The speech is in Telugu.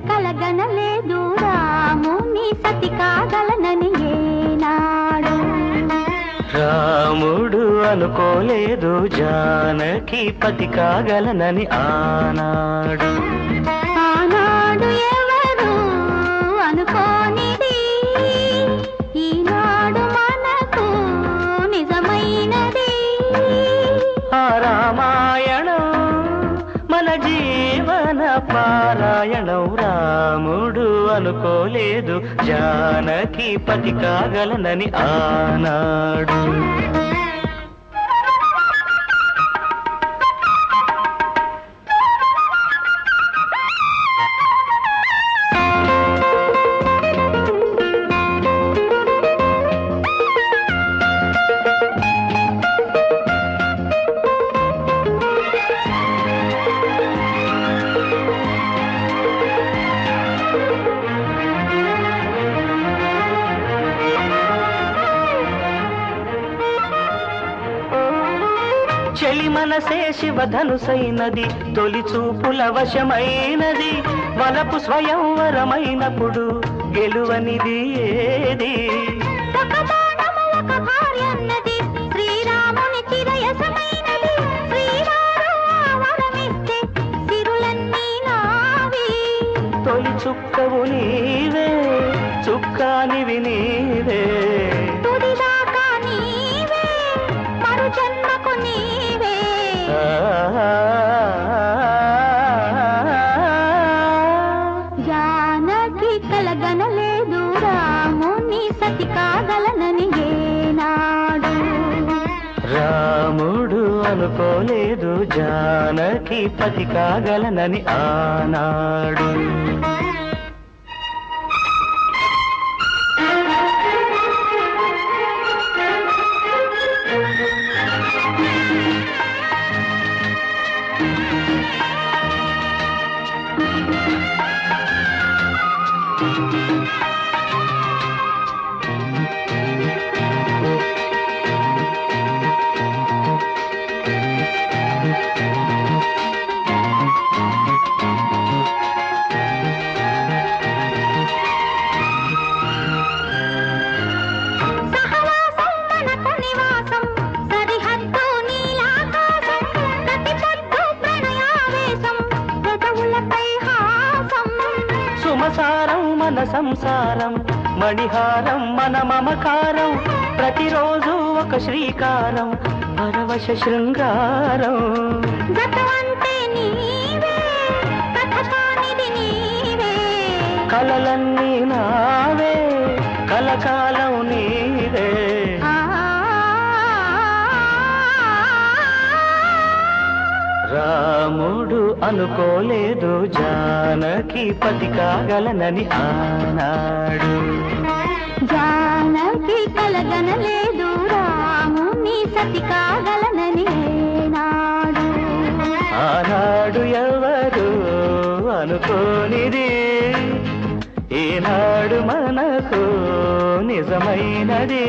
కలగనలేదు రాముని సతి కాగలనని ఏనాడు. రాముడు అనుకోలేదు జానకి పతి కాగలనని ఆనాడు. ఆనాడు ఎవరు అనుకోనిది ఈనాడు మనకు నిజమైనది. ఆ రామాయణం మన జీవన పారాయణం. రాముడు అనుకోలేదు జానకి పతి కాగలనని ఆనాడు. చెలి మనసే శివధనుసైనది తొలి చూపుల వశమైనది. వలపు స్వయంవరమైనప్పుడు గెలువనిది ఏది. శ్రీరాముని చిరయసమైనది శ్రీరామిస్తే సిరులన్నీ నావి. తొలి చుక్కవు నీవే చుక్కానివి నీవే. తుదిదాకా నీవే మరు జన్మకు నీవే. జానకి కలగనలేదు రాముని సతి కాగలనని ఏనాడు. రాముడు అనుకోలేదు జానకి పతి కాగలనని ఆనాడు. సుమసారం మన సంసారం మణిహారం మన మమకారం. ప్రతిరోజు ఒక శ్రీకారం పరవశ శృంగారం. కలలన్నీ నావే కలకాలం నీవే. రాముడు అనుకోలేదు జానకి పతి కాగలనని ఆనాడు. జానకి కలగనలేదు రాముని సతి కాగలనని ఏనాడు. ఆనాడు ఎవరు అనుకోనిది ఈనాడు మనకు నిజమైనది.